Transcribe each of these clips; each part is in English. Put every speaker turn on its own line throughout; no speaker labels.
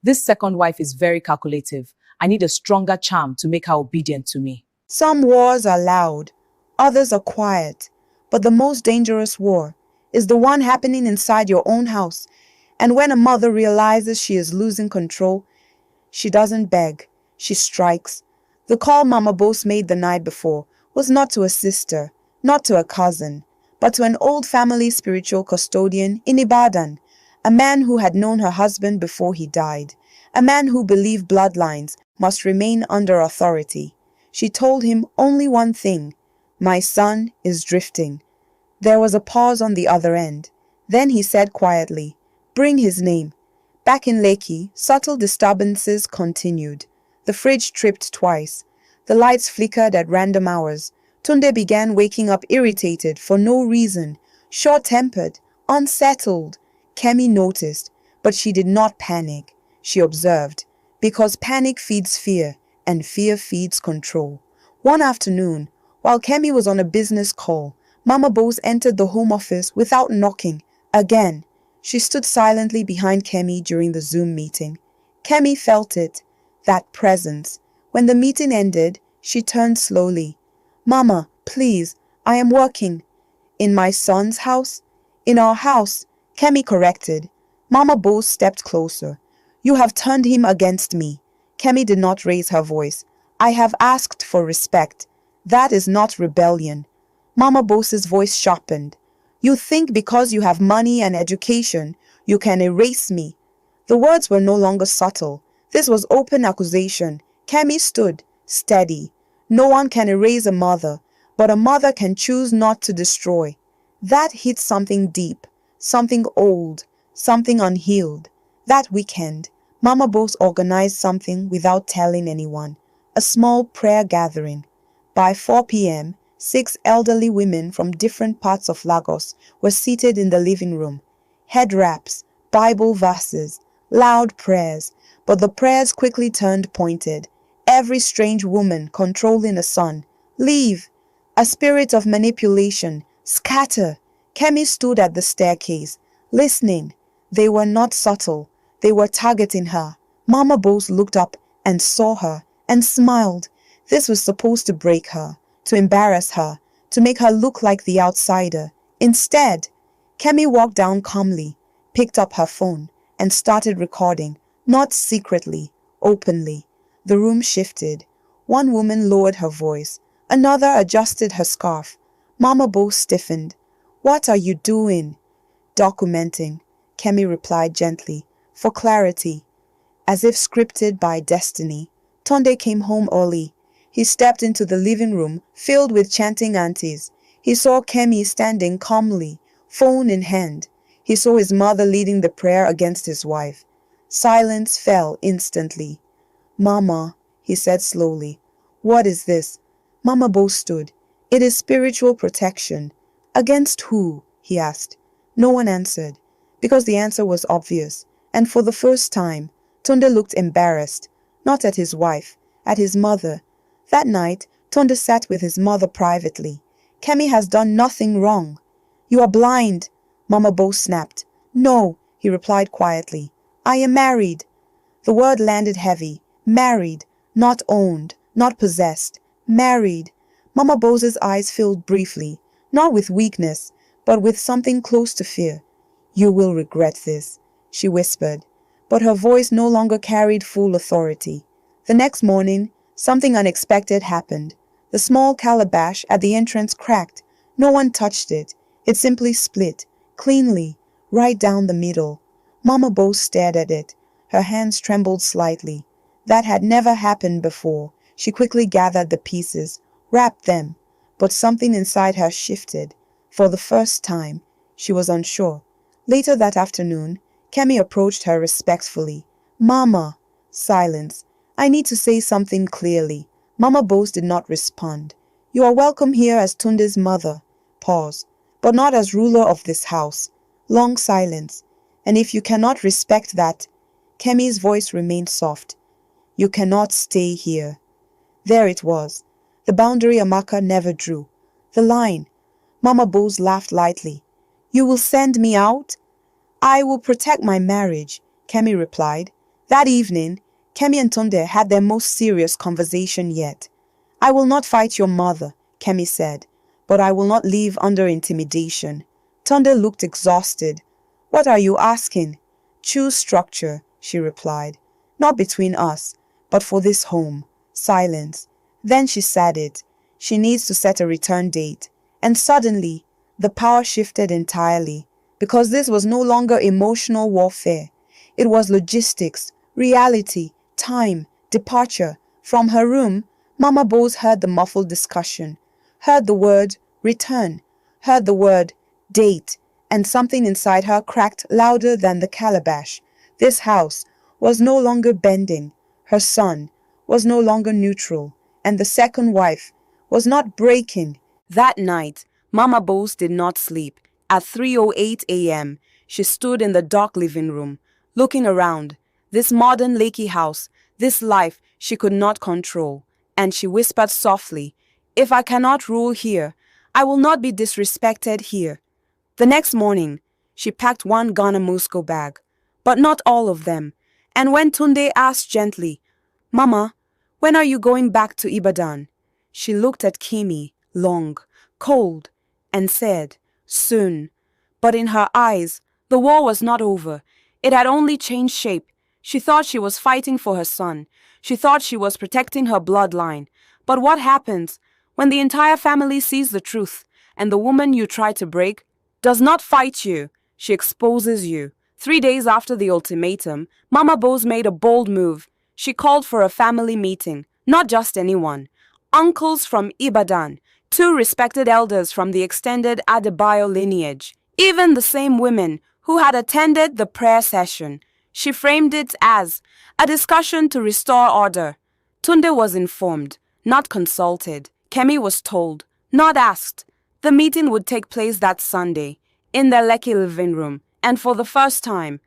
This second wife is very calculative. I need a stronger charm to make her obedient to me.
Some wars are loud, others are quiet, but the most dangerous war is the one happening inside your own house. And when a mother realizes she is losing control, she doesn't beg, she strikes. The call Mama Bose made the night before was not to a sister, not to a cousin, but to an old family spiritual custodian in Ibadan, a man who had known her husband before he died, a man who believed bloodlines must remain under authority. She told him only one thing: "My son is drifting." There was a pause on the other end. Then he said quietly, "Bring his name." Back in Lekki, subtle disturbances continued. The fridge tripped twice. The lights flickered at random hours. Tunde began waking up irritated for no reason, short-tempered, unsettled. Kemi noticed, but she did not panic. She observed, because panic feeds fear, and fear feeds control. One afternoon, while Kemi was on a business call, Mama Bose entered the home office without knocking. Again, she stood silently behind Kemi during the Zoom meeting. Kemi felt it, that presence. When the meeting ended, she turned slowly. "Mama, please, I am working." "In my son's house?" "In our house," Kemi corrected. Mama Bose stepped closer. "You have turned him against me." Kemi did not raise her voice. "I have asked for respect. That is not rebellion." Mama Bose's voice sharpened. "You think because you have money and education, you can erase me." The words were no longer subtle. This was open accusation. Kemi stood, steady. No one can erase a mother, but a mother can choose not to destroy. That hit something deep, something old, something unhealed. That weekend, Mama Bose organized something without telling anyone. A small prayer gathering. By 4 p.m., 6 elderly women from different parts of Lagos were seated in the living room. Head wraps, Bible verses, loud prayers, but the prayers quickly turned pointed. Every strange woman controlling a son. "Leave!" A spirit of manipulation. "Scatter!" Kemi stood at the staircase, listening. They were not subtle. They were targeting her. Mama Bose looked up and saw her and smiled. This was supposed to break her, to embarrass her, to make her look like the outsider. Instead, Kemi walked down calmly, picked up her phone, and started recording, not secretly, openly. The room shifted. One woman lowered her voice. Another adjusted her scarf. Mama Bose stiffened. "What are you doing?" "Documenting," Kemi replied gently, "for clarity." As if scripted by destiny, Tunde came home early. He stepped into the living room filled with chanting aunties. He saw Kemi standing calmly, phone in hand. He saw his mother leading the prayer against his wife. Silence fell instantly. "Mama," he said slowly, "what is this?" Mama Bose stood. "It is spiritual protection." "Against who?" he asked. No one answered, because the answer was obvious. And for the first time, Tunde looked embarrassed, not at his wife, at his mother. That night, Tunde sat with his mother privately. "Kemi has done nothing wrong." "You are blind," Mama Bose snapped. "No," he replied quietly. "I am married." The word landed heavy. Married, not owned, not possessed. Married. Mama Bose's eyes filled briefly, not with weakness, but with something close to fear. "You will regret this," she whispered, but her voice no longer carried full authority. The next morning, something unexpected happened. The small calabash at the entrance cracked. No one touched it. It simply split, cleanly, right down the middle. Mama Bose stared at it. Her hands trembled slightly. That had never happened before. She quickly gathered the pieces, wrapped them, but something inside her shifted. For the first time, she was unsure. Later that afternoon, Kemi approached her respectfully. "Mama." Silence. "I need to say something clearly." Mama Bose did not respond. "You are welcome here as Tunde's mother." Pause. "But not as ruler of this house." Long silence. "And if you cannot respect that," Kemi's voice remained soft, "you cannot stay here." There it was. The boundary Amaka never drew. The line. Mama Bose laughed lightly. "You will send me out?" "I will protect my marriage," Kemi replied. That evening, Kemi and Tunde had their most serious conversation yet. "I will not fight your mother," Kemi said, "but I will not live under intimidation." Tunde looked exhausted. "What are you asking?" "Choose structure," she replied. "Not between us, but for this home." Silence. Then she said it. She needs to set a return date. And suddenly, the power shifted entirely, because this was no longer emotional warfare. It was logistics, reality, time, departure. From her room, Mama Bose heard the muffled discussion, heard the word return, heard the word date, and something inside her cracked louder than the calabash. This house was no longer bending. Her son was no longer neutral, and the second wife was not breaking. That night, Mama Bose did not sleep. At 3:08 a.m., she stood in the dark living room, looking around. This modern lakey house, this life she could not control. And she whispered softly, "If I cannot rule here, I will not be disrespected here." The next morning, she packed one Ghana Musco bag, but not all of them. And when Tunde asked gently, "Mama, when are you going back to Ibadan?" she looked at Kimi, long, cold, and said, "Soon." But in her eyes, the war was not over. It had only changed shape. She thought she was fighting for her son. She thought she was protecting her bloodline. But what happens when the entire family sees the truth, and the woman you try to break does not fight you? She exposes you. 3 days after the ultimatum, Mama Bose made a bold move. She called for a family meeting, not just anyone. Uncles from Ibadan, 2 respected elders from the extended Adebayo lineage, even the same women who had attended the prayer session. She framed it as a discussion to restore order. Tunde was informed, not consulted. Kemi was told, not asked. The meeting would take place that Sunday, in their Lekki living room, and for the first time,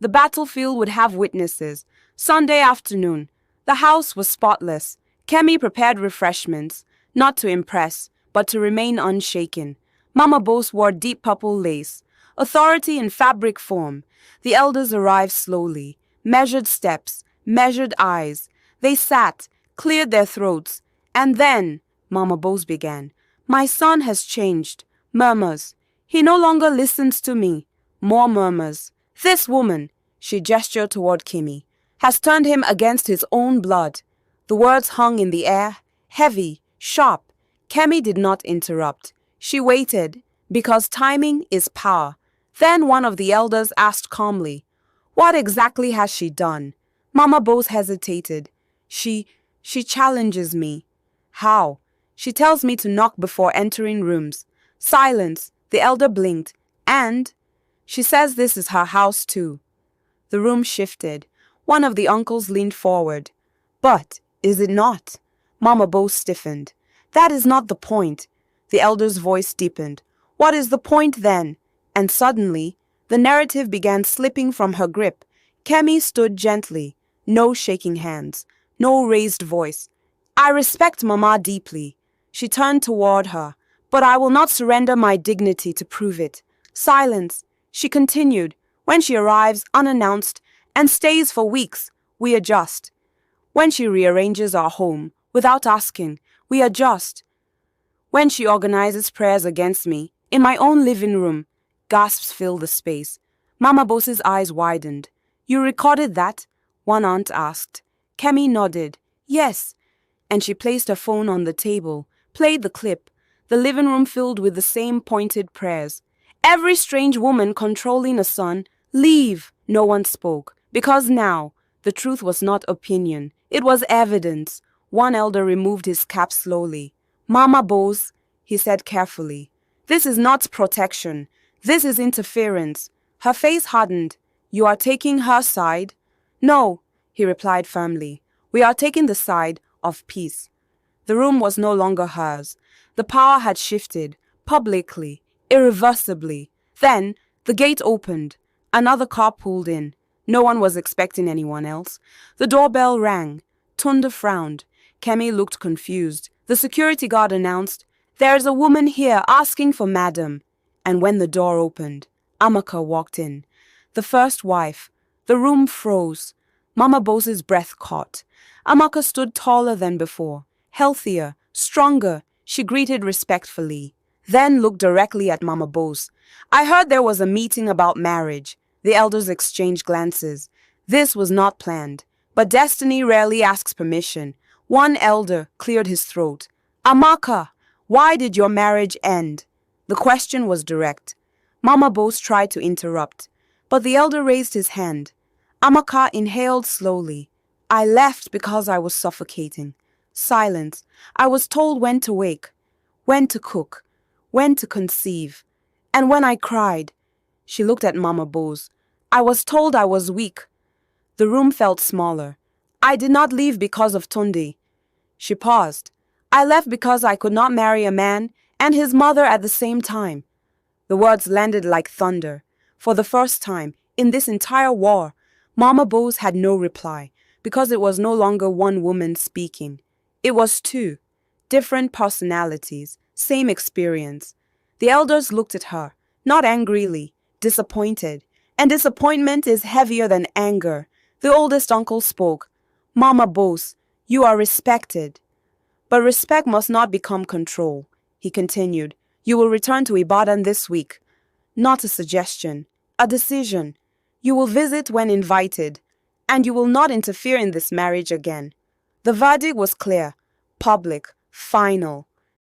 the battlefield would have witnesses. Sunday afternoon, the house was spotless. Kemi prepared refreshments, not to impress, but to remain unshaken. Mama Bose wore deep purple lace, authority in fabric form. The elders arrived slowly, measured steps, measured eyes. They sat, cleared their throats, and then Mama Bose began. "My son has changed." Murmurs. "He no longer listens to me." More murmurs. "This woman," she gestured toward Kimi, "has turned him against his own blood." The words hung in the air, heavy, sharp. Kemi did not interrupt. She waited, because timing is power. Then one of the elders asked calmly, "What exactly has she done?" Mama Bose hesitated. She challenges me." "How?" "She tells me to knock before entering rooms." Silence. The elder blinked. "And she says this is her house too." The room shifted. One of the uncles leaned forward. "But is it not?" Mama Bose stiffened. "That is not the point." The elder's voice deepened. "What is the point then?" And suddenly, the narrative began slipping from her grip. Kemi stood gently. No shaking hands. No raised voice. "I respect Mama deeply." She turned toward her. "But I will not surrender my dignity to prove it." Silence. She continued. "When she arrives unannounced and stays for weeks, we adjust. When she rearranges our home without asking, we adjust. When she organizes prayers against me in my own living room," gasps filled the space. Mama Bose's eyes widened. "You recorded that?" one aunt asked. Kemi nodded. "Yes." And she placed her phone on the table, played the clip. The living room filled with the same pointed prayers. Every strange woman controlling a son. "Leave." No one spoke, because now the truth was not opinion. It was evidence. One elder removed his cap slowly. "Mama Bose," he said carefully, "this is not protection. This is interference." Her face hardened. "You are taking her side?" "No," he replied firmly. "We are taking the side of peace." The room was no longer hers. The power had shifted, publicly, irreversibly. Then the gate opened. Another car pulled in. No one was expecting anyone else. The doorbell rang. Tunde frowned. Kemi looked confused. The security guard announced, "There is a woman here asking for Madam." And when the door opened, Chiamaka walked in. The first wife. The room froze. Mama Bose's breath caught. Amaka stood taller than before, healthier, stronger. She greeted respectfully, then looked directly at Mama Bose. I heard there was a meeting about marriage. The elders exchanged glances. This was not planned, but destiny rarely asks permission. One elder cleared his throat. Amaka, why did your marriage end? The question was direct. Mama Bose tried to interrupt, but the elder raised his hand. Amaka inhaled slowly. I left because I was suffocating. Silence. I was told when to wake, when to cook, when to conceive. And when I cried, she looked at Mama Bose. I was told I was weak. The room felt smaller. I did not leave because of Tunde. She paused. I left because I could not marry a man and his mother at the same time. The words landed like thunder. For the first time in this entire war, Mama Bose had no reply, because it was no longer one woman speaking. It was two, different personalities, same experience. The elders looked at her, not angrily, disappointed. And disappointment is heavier than anger. The oldest uncle spoke. Mama Bose, you are respected. But respect must not become control. He continued. You will return to Ibadan this week. Not a suggestion, a decision. You will visit when invited, and you will not interfere in this marriage again. The verdict was clear, public, final.